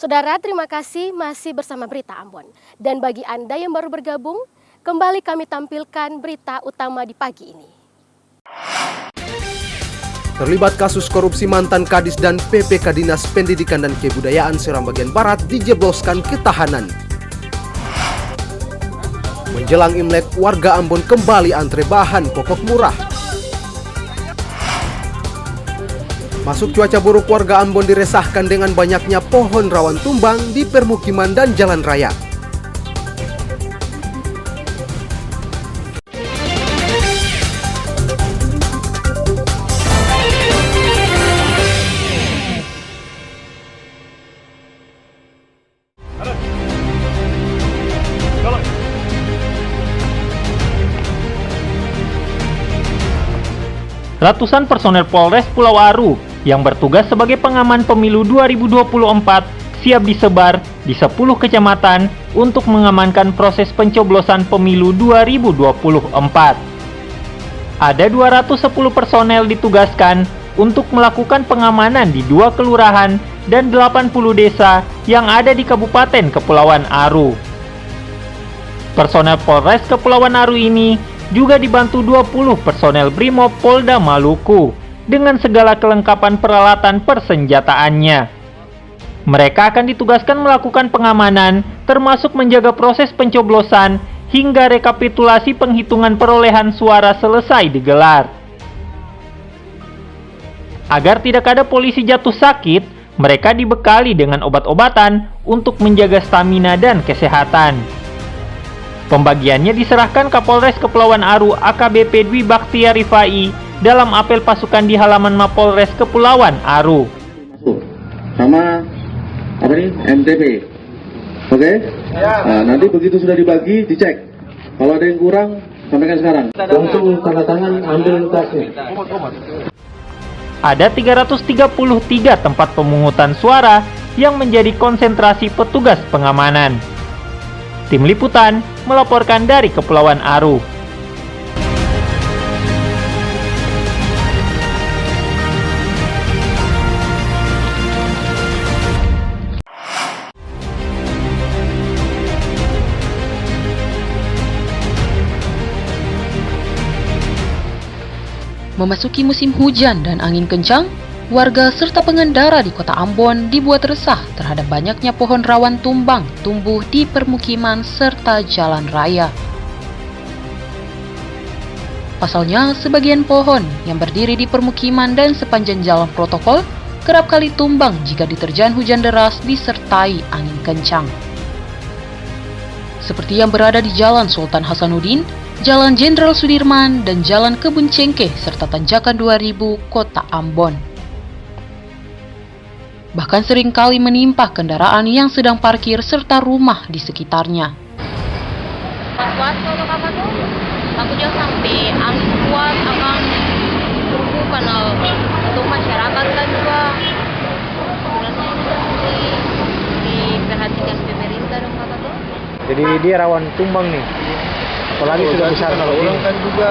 Saudara, terima kasih masih bersama Berita Ambon. Dan bagi Anda yang baru bergabung, kembali kami tampilkan berita utama di pagi ini. Terlibat kasus korupsi mantan Kadis dan PPK Dinas Pendidikan dan Kebudayaan Seram bagian Barat dijebloskan ketahanan. Menjelang Imlek, warga Ambon kembali antre bahan pokok murah. Masuk cuaca buruk, warga Ambon diresahkan dengan banyaknya pohon rawan tumbang di permukiman dan jalan raya. Ratusan personel Polres Pulau Aru yang bertugas sebagai pengaman pemilu 2024 siap disebar di 10 kecamatan untuk mengamankan proses pencoblosan pemilu 2024. Ada 210 personel ditugaskan untuk melakukan pengamanan di 2 kelurahan dan 80 desa yang ada di Kabupaten Kepulauan Aru. Personel Polres Kepulauan Aru ini juga dibantu 20 personel Brimob Polda Maluku dengan segala kelengkapan peralatan persenjataannya. Mereka akan ditugaskan melakukan pengamanan, termasuk menjaga proses pencoblosan hingga rekapitulasi penghitungan perolehan suara selesai digelar. Agar tidak ada polisi jatuh sakit, mereka dibekali dengan obat-obatan untuk menjaga stamina dan kesehatan. Pembagiannya diserahkan Kapolres Kepulauan Aru AKBP Dwi Baktia Rifai dalam apel pasukan di halaman Mapolres Kepulauan Aru. Sama apa nih MTP, oke? Ya. Nah, nanti begitu sudah dibagi dicek. Kalau ada yang kurang sampaikan sekarang. Langsung tanda tangan ambil tasnya. Ada 333 tempat pemungutan suara yang menjadi konsentrasi petugas pengamanan. Tim Liputan melaporkan dari Kepulauan Aru. Memasuki musim hujan dan angin kencang, warga serta pengendara di Kota Ambon dibuat resah terhadap banyaknya pohon rawan tumbang tumbuh di permukiman serta jalan raya. Pasalnya, sebagian pohon yang berdiri di permukiman dan sepanjang jalan protokol kerap kali tumbang jika diterjang hujan deras disertai angin kencang. Seperti yang berada di Jalan Sultan Hasanuddin, Jalan Jenderal Sudirman, dan Jalan Kebun Cengkeh serta Tanjakan 2000 Kota Ambon. Bahkan seringkali menimpa kendaraan yang sedang parkir serta rumah di sekitarnya. Kuat kalau kakak tuh, takutnya sampai angin kuat akan rubuh kanal untuk masyarakat kan juga. Sebenarnya diperhatikan pemerintah dong kakak tuh. Jadi dia rawan tumbang nih. Apalagi sudah besar kalau orang kan juga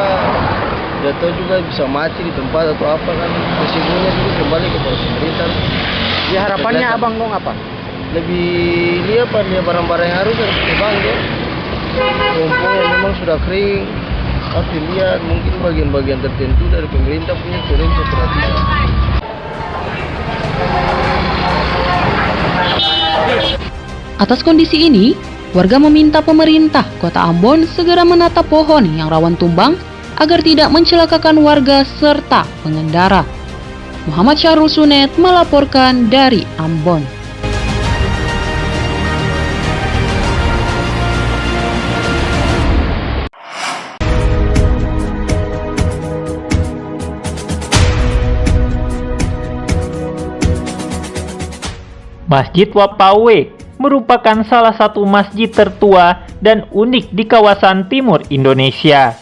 jatuh juga bisa mati di tempat atau apa kan, resikonya juga kembali ke pemerintah. Ya harapannya abang dong apa? Lebih lihat barang-barang yang harus terbang ya. Rumput yang memang sudah kering, tapi lihat mungkin bagian-bagian tertentu dari pemerintah punya turun perhatian. Atas kondisi ini, warga meminta pemerintah Kota Ambon segera menata pohon yang rawan tumbang agar tidak mencelakakan warga serta pengendara. Muhammad Syahrul Sunet melaporkan dari Ambon. Masjid Wapawe merupakan salah satu masjid tertua dan unik di kawasan timur Indonesia.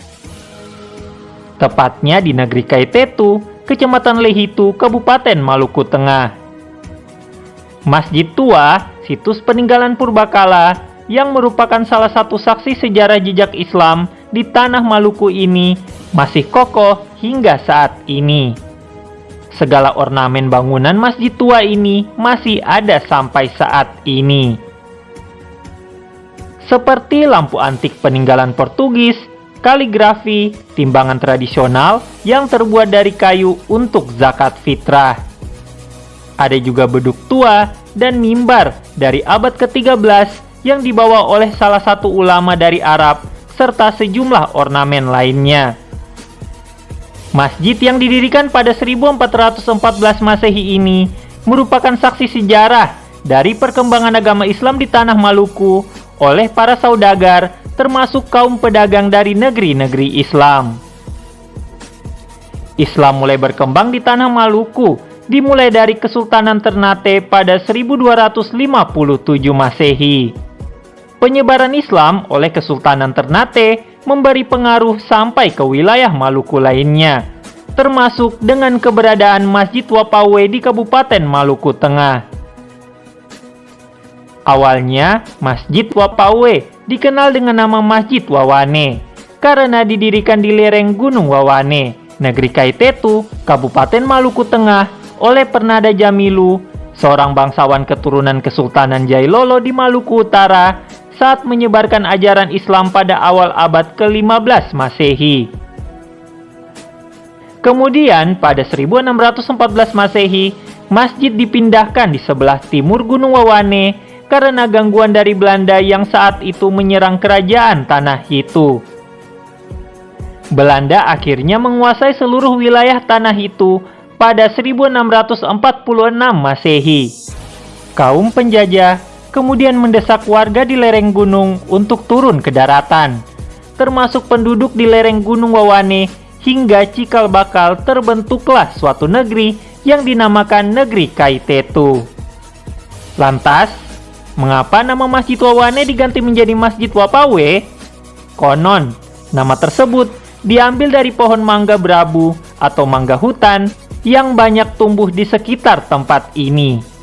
Tepatnya di negeri Kaitetu, Kecamatan Lehitu, Kabupaten Maluku Tengah. Masjid tua, situs peninggalan purbakala yang merupakan salah satu saksi sejarah jejak Islam di tanah Maluku ini masih kokoh hingga saat ini. Segala ornamen bangunan masjid tua ini masih ada sampai saat ini. Seperti lampu antik peninggalan Portugis, kaligrafi, timbangan tradisional yang terbuat dari kayu untuk zakat fitrah. Ada juga beduk tua dan mimbar dari abad ke-13 yang dibawa oleh salah satu ulama dari Arab, serta sejumlah ornamen lainnya. Masjid yang didirikan pada 1414 Masehi ini merupakan saksi sejarah dari perkembangan agama Islam di tanah Maluku oleh para saudagar, termasuk kaum pedagang dari negeri-negeri Islam. Islam mulai berkembang di tanah Maluku dimulai dari Kesultanan Ternate pada 1257 Masehi. Penyebaran Islam oleh Kesultanan Ternate memberi pengaruh sampai ke wilayah Maluku lainnya, termasuk dengan keberadaan Masjid Wapawe di Kabupaten Maluku Tengah. Awalnya, Masjid Wapawe dikenal dengan nama Masjid Wawane karena didirikan di lereng Gunung Wawane, negeri Kaitetu, Kabupaten Maluku Tengah, oleh Pernada Jamilu, seorang bangsawan keturunan Kesultanan Jailolo di Maluku Utara, saat menyebarkan ajaran Islam pada awal abad ke-15 Masehi. Kemudian pada 1614 Masehi, masjid dipindahkan di sebelah timur Gunung Wawane karena gangguan dari Belanda yang saat itu menyerang kerajaan tanah itu. Belanda akhirnya menguasai seluruh wilayah tanah itu pada 1646 Masehi. Kaum penjajah kemudian mendesak warga di lereng gunung untuk turun ke daratan, termasuk penduduk di lereng Gunung Wawane, hingga cikal bakal terbentuklah suatu negeri yang dinamakan Negeri Kaitetu. Lantas, mengapa nama Masjid Wawane diganti menjadi Masjid Wapawe? Konon, nama tersebut diambil dari pohon mangga berabu atau mangga hutan yang banyak tumbuh di sekitar tempat ini.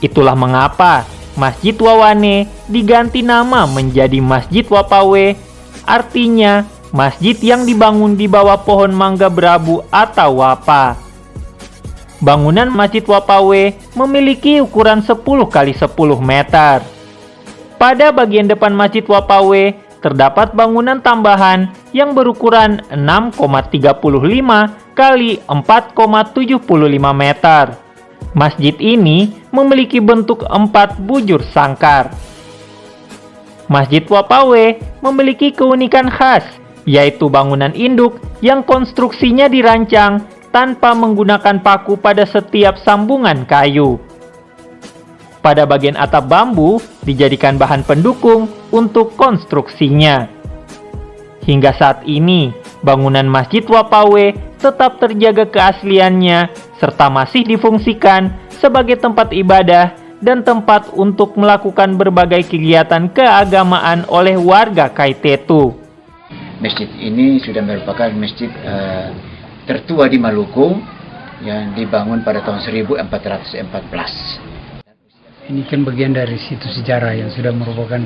Itulah mengapa Masjid Wawane diganti nama menjadi Masjid Wapawe, artinya masjid yang dibangun di bawah pohon mangga berabu atau wapa. Bangunan Masjid Wapawe memiliki ukuran 10 x 10 meter. Pada bagian depan Masjid Wapawe terdapat bangunan tambahan yang berukuran 6,35 x 4,75 meter. Masjid ini memiliki bentuk 4 bujur sangkar. Masjid Wapawe memiliki keunikan khas, yaitu bangunan induk yang konstruksinya dirancang tanpa menggunakan paku pada setiap sambungan kayu. Pada bagian atap bambu dijadikan bahan pendukung untuk konstruksinya. Hingga saat ini, bangunan Masjid Wapawe tetap terjaga keasliannya serta masih difungsikan sebagai tempat ibadah dan tempat untuk melakukan berbagai kegiatan keagamaan oleh warga Kaitetu. Masjid ini sudah merupakan masjid tertua di Maluku yang dibangun pada tahun 1414. Ini kan bagian dari situs sejarah yang sudah merupakan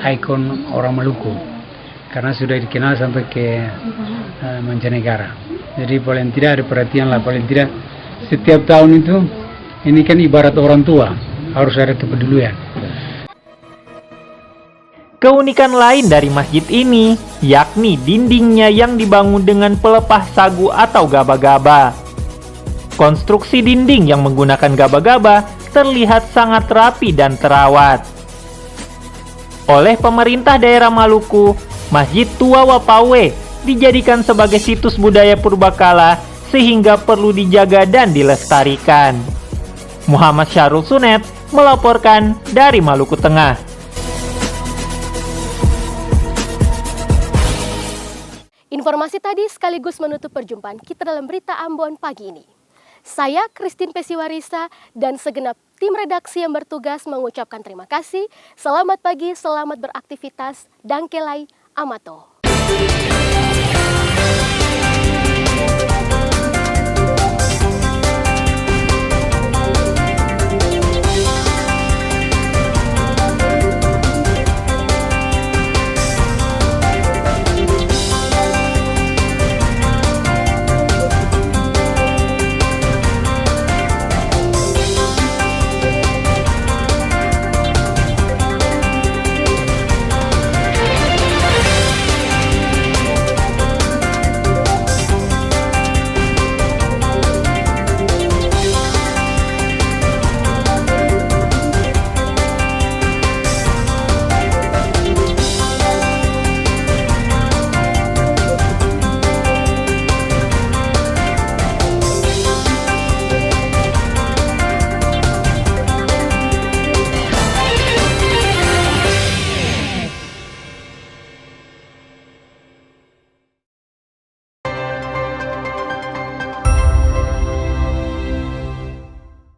ikon orang Maluku karena sudah dikenal sampai ke mancanegara. Jadi paling tidak ada perhatian lah, paling tidak setiap tahun itu ini kan ibarat orang tua, harus ada kepedulian. Keunikan lain dari masjid ini yakni dindingnya yang dibangun dengan pelepah sagu atau gaba-gaba. Konstruksi dinding yang menggunakan gaba-gaba terlihat sangat rapi dan terawat. Oleh pemerintah daerah Maluku, Masjid Tua Wapawe dijadikan sebagai situs budaya purbakala sehingga perlu dijaga dan dilestarikan. Muhammad Syahrul Sunet melaporkan dari Maluku Tengah. Informasi tadi sekaligus menutup perjumpaan kita dalam Berita Ambon pagi ini. Saya Christine Pesiwarisa dan segenap tim redaksi yang bertugas mengucapkan terima kasih. Selamat pagi, selamat beraktivitas, dangkelai amato.